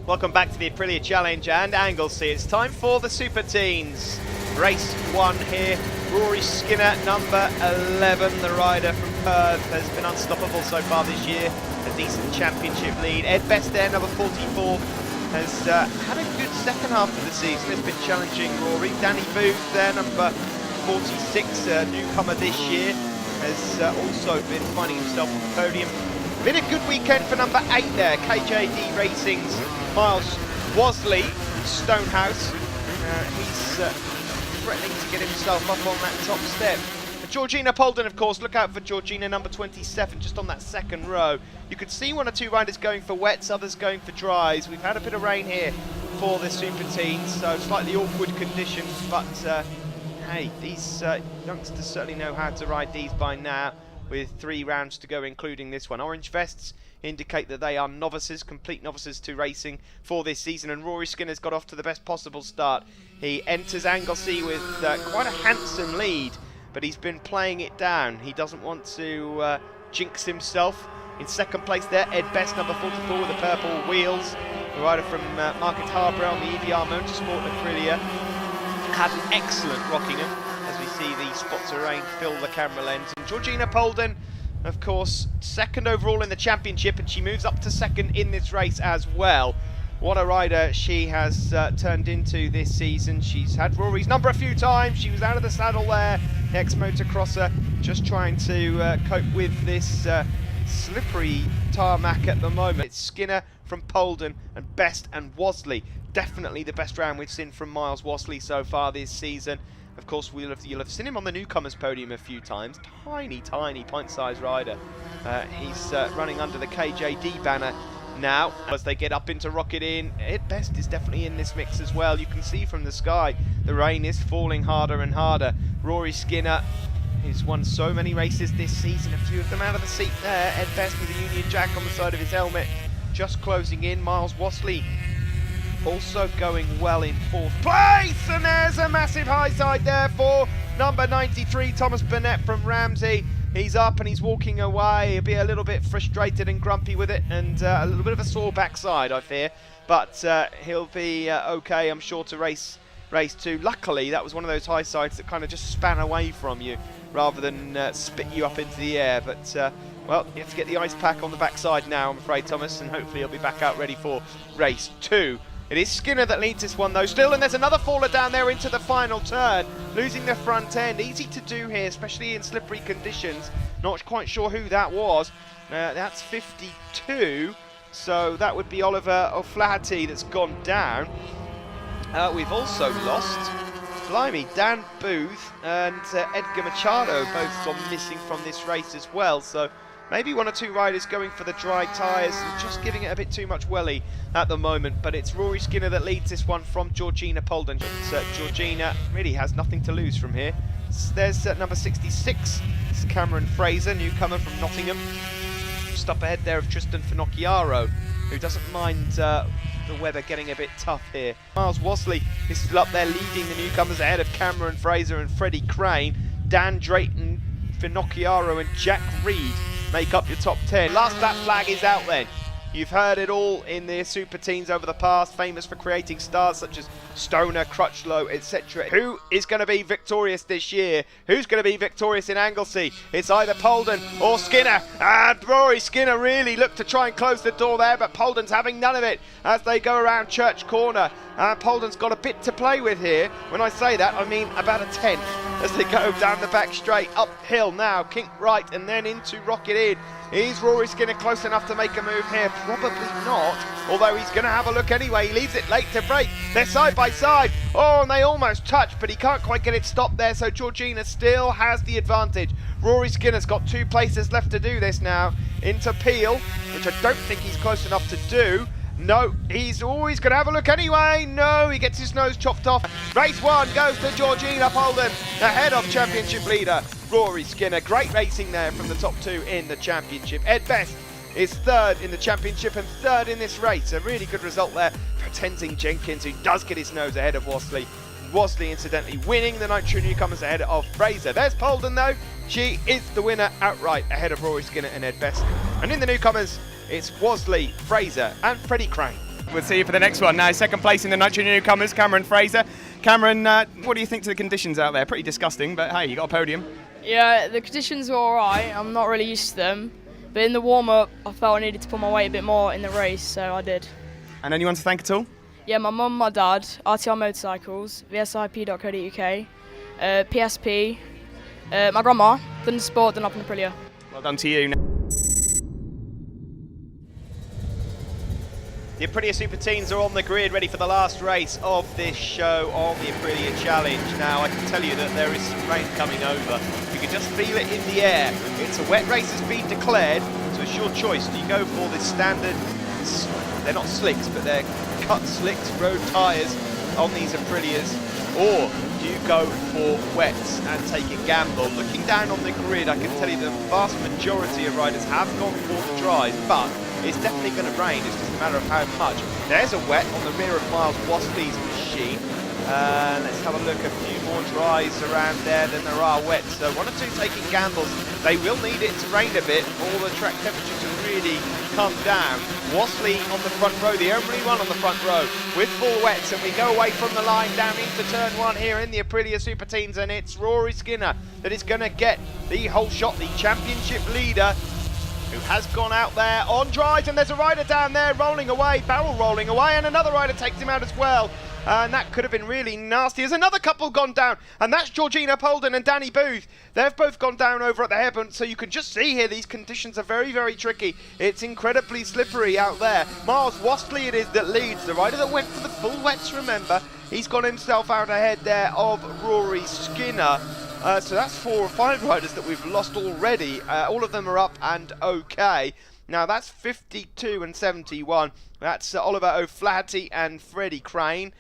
Welcome back to the Aprilia Challenge and Anglesey. It's time for the Super Teens. Race 1 here. Rory Skinner, number 11, the rider from Perth, has been unstoppable so far this year. A decent championship lead. Ed Best there, number 44, has had a good second half of the season. It's been challenging Rory. Danny Booth there, number 46, newcomer this year, has also been finding himself on the podium. Been a good weekend for number 8 there, KJD Racing's Miles Wasley from Stonehouse. He's threatening to get himself up on that top step. Georgina Polden, of course, look out for Georgina, number 27, just on that second row. You could see one or two riders going for wets, others going for dries. We've had a bit of rain here for the Super Teens, so slightly awkward conditions, but hey, these youngsters certainly know how to ride these by now, with 3 rounds to go, including this one. Orange vests indicate that they are novices, complete novices to racing for this season, and Rory Skinner's got off to the best possible start. He enters Anglesey with quite a handsome lead, but he's been playing it down. He doesn't want to jinx himself. In second place there, Ed Best, number 44, with the purple wheels. The rider from Market Harbour on the EVR Motorsport Aprilia. Had an excellent Rockingham, as we see the spots of rain fill the camera lens. And Georgina Polden, of course, second overall in the championship, and she moves up to second in this race as well. What a rider she has turned into this season. She's had Rory's number a few times. She was out of the saddle there, ex-motocrosser, just trying to cope with this slippery tarmac at the moment. It's Skinner from Polden and Best and Wasley. Definitely the best round we've seen from Miles Wasley so far this season. Of course, you'll have seen him on the newcomers podium a few times. Tiny pint-sized rider. He's running under the KJD banner now as they get up into Rocket Inn. Ed Best is definitely in this mix as well. You can see from the sky the rain is falling harder and harder. Rory Skinner, who's won so many races this season, a few of them out of the seat there. Ed Best with a Union Jack on the side of his helmet, just closing in. Miles Wasley also going well in 4th place, and there's a massive high side there for number 93, Thomas Burnett from Ramsey. He's up and he's walking away. He'll be a little bit frustrated and grumpy with it, and a little bit of a sore backside, I fear, but he'll be okay, I'm sure, to race 2. Luckily, that was one of those high sides that kind of just span away from you rather than spit you up into the air. But well, you have to get the ice pack on the backside now, I'm afraid, Thomas, and hopefully he'll be back out ready for race 2. It is Skinner that leads this one though still, and there's another faller down there into the final turn, losing the front end. Easy to do here, especially in slippery conditions. Not quite sure who that was. That's 52, so that would be Oliver O'Flaherty that's gone down. We've also lost, blimey, Dan Booth and Edgar Machado, both gone missing from this race as well. So maybe 1 or 2 riders going for the dry tyres and just giving it a bit too much welly at the moment. But it's Rory Skinner that leads this one from Georgina Polden. Georgina really has nothing to lose from here. There's number 66, it's Cameron Fraser, newcomer from Nottingham. Just up ahead there of Tristan Finocchiaro, who doesn't mind the weather getting a bit tough here. Miles Wasley is still up there leading the newcomers ahead of Cameron Fraser and Freddie Crane. Dan Drayton, Finocchiaro and Jack Reed make up your top 10. Last lap flag is out then. You've heard it all in the Super Teens over the past, famous for creating stars such as Stoner, Crutchlow, etc. Who is going to be victorious this year? Who's going to be victorious in Anglesey? It's either Polden or Skinner. And Rory Skinner really looked to try and close the door there, but Polden's having none of it as they go around Church Corner. Polden's got a bit to play with here. When I say that, I mean about a 10th as they go down the back straight, uphill now, kink right and then into Rocket Inn. Is Rory Skinner close enough to make a move here? Probably not, although he's going to have a look anyway. He leaves it late to break. They're side by side. Oh, and they almost touch, but he can't quite get it stopped there, so Georgina still has the advantage. Rory Skinner's got 2 places left to do this now. Into Peel, which I don't think he's close enough to do. No, he's always going to have a look anyway. No, he gets his nose chopped off. Race 1 goes to Georgina Polden, ahead of championship leader Rory Skinner. Great racing there from the top 2 in the championship. Ed Best is 3rd in the championship and 3rd in this race. A really good result there for Tenzing Jenkins, who does get his nose ahead of Wasley. Wasley, incidentally, winning the Nitro Newcomers ahead of Fraser. There's Polden, though. She is the winner outright, ahead of Rory Skinner and Ed Best. And in the newcomers, it's Wasley, Fraser and Freddie Crane. We'll see you for the next one. Now, second place in the Nitro Newcomers, Cameron Fraser. Cameron, what do you think to the conditions out there? Pretty disgusting, but hey, you got a podium. Yeah, the conditions were alright. I'm not really used to them. But in the warm-up, I felt I needed to pull my weight a bit more in the race, so I did. And anyone to thank at all? Yeah, my mum, my dad, RTR Motorcycles, vsip.co.uk, PSP, my grandma, done sport, done up in Aprilia. Well done to you. The Aprilia Super Teens are on the grid, ready for the last race of this show on the Aprilia Challenge. Now, I can tell you that there is some rain coming over. You can just feel it in the air. It's a wet race has been declared, so it's your choice. Do you go for the standard, they're not slicks, but they're cut slicks, road tyres on these Aprilias, or do you go for wets and take a gamble? Looking down on the grid, I can tell you the vast majority of riders have gone for the dries, but it's definitely going to rain. It's just a matter of how much. There's a wet on the rear of Miles Wastley's machine. Let's have a look. A few more dries around there than there are wet. So one or two taking gambles. They will need it to rain a bit for the track temperature to really come down. Wastley on the front row, the only one on the front row with full wets, and we go away from the line down into turn one here in the Aprilia Super Teens, and it's Rory Skinner that is going to get the whole shot, the championship leader, who has gone out there on dries, and there's a rider down there rolling away, barrel rolling away, and another rider takes him out as well. And that could have been really nasty. There's another couple gone down, and that's Georgina Polden and Danny Booth. They've both gone down over at the headland, so you can just see here these conditions are very, very tricky. It's incredibly slippery out there. Miles Wastley it is that leads, the rider that went for the full wets, remember. He's got himself out ahead there of Rory Skinner. So that's 4 or 5 riders that we've lost already. All of them are up and okay. Now that's 52 and 71. That's Oliver O'Flaherty and Freddie Crane.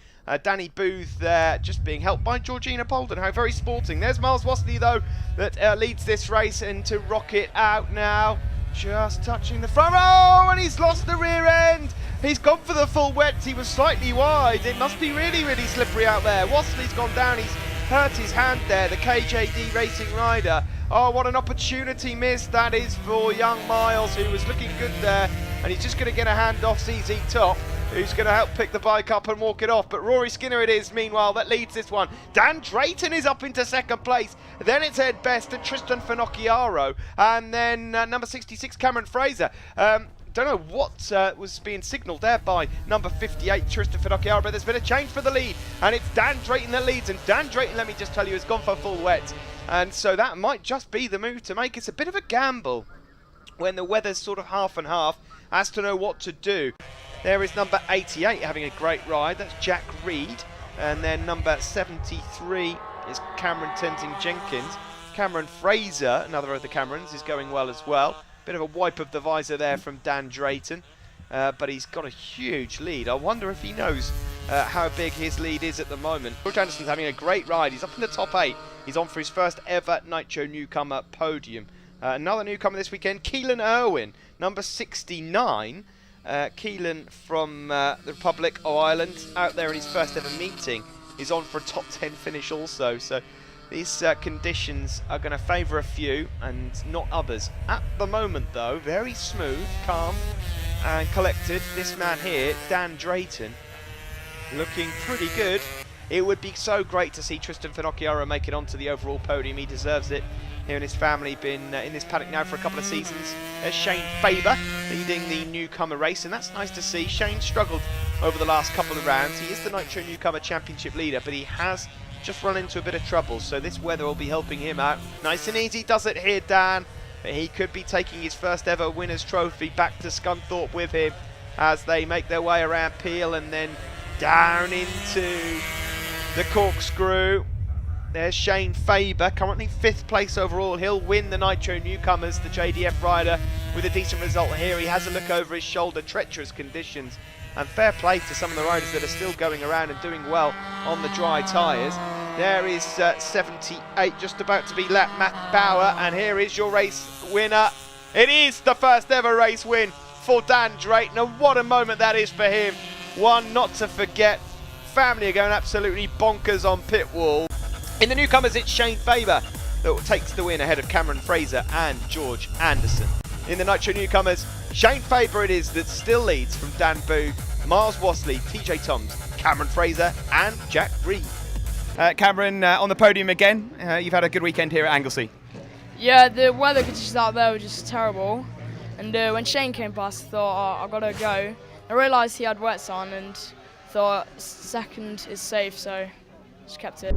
Danny Booth there just being helped by Georgina Polden. How very sporting. There's Miles Wastley though that leads this race, and to rocket out now. Just touching the front row, and he's lost the rear end. He's gone for the full wets. He was slightly wide. It must be really, really slippery out there. Wastley's gone down. He's hurt his hand there, the KJD racing rider. Oh, what an opportunity missed that is for young Miles, who was looking good there, and he's just going to get a hand off CZ Top, who's going to help pick the bike up and walk it off. But Rory Skinner it is, meanwhile, that leads this one. Dan Drayton is up into second place. Then it's Ed Best and Tristan Finocchiaro, and then number 66, Cameron Fraser. Don't know what was being signalled there by number 58, Tristan Finocchiaro, but there's been a change for the lead, and it's Dan Drayton that leads, and Dan Drayton, let me just tell you, has gone for full wet, and so that might just be the move to make. It's a bit of a gamble when the weather's sort of half and half as to know what to do. There is number 88 having a great ride, that's Jack Reed, and then number 73 is Cameron Tenting Jenkins. Cameron Fraser, another of the Camerons, is going well as well. Bit of a wipe of the visor there from Dan Drayton, but he's got a huge lead. I wonder if he knows how big his lead is at the moment. George Anderson's having a great ride. He's up in the top 8. He's on for his first ever Nitro Newcomer podium. Another newcomer this weekend, Keelan Irwin, number 69. Keelan from the Republic of Ireland, out there in his first ever meeting. He's on for a top 10 finish also. So these conditions are going to favour a few and not others. At the moment though, very smooth, calm and collected. This man here, Dan Drayton, looking pretty good. It would be so great to see Tristan Finocchiaro make it onto the overall podium. He deserves it. He and his family been in this paddock now for a couple of seasons. There's Shane Faber leading the newcomer race, and that's nice to see. Shane struggled over the last couple of rounds. He is the Nitro Newcomer Championship leader, but he has just run into a bit of trouble, so this weather will be helping him out. Nice and easy does it here, Dan. He could be taking his first ever winner's trophy back to Scunthorpe with him as they make their way around Peel and then down into the corkscrew. There's Shane Faber, currently 5th place overall. He'll win the Nitro Newcomers, the JDF rider, with a decent result here. He has a look over his shoulder, treacherous conditions. And fair play to some of the riders that are still going around and doing well on the dry tyres. There is 78 just about to be lapped, Matt Bauer, and here is your race winner. It is the first ever race win for Dan Drayton, and what a moment that is for him. One not to forget. Family are going absolutely bonkers on pit wall. In the newcomers, it's Shane Faber that takes the win ahead of Cameron Fraser and George Anderson. In the Nitro newcomers, Shane Faber it is that still leads from Dan Booth, Miles Wassley, TJ Toms, Cameron Fraser and Jack Reed. Cameron, on the podium again. You've had a good weekend here at Anglesey. Yeah, the weather conditions out there were just terrible. And when Shane came past, I thought, I gotta go. I realised he had wets on and thought second is safe, so just kept it.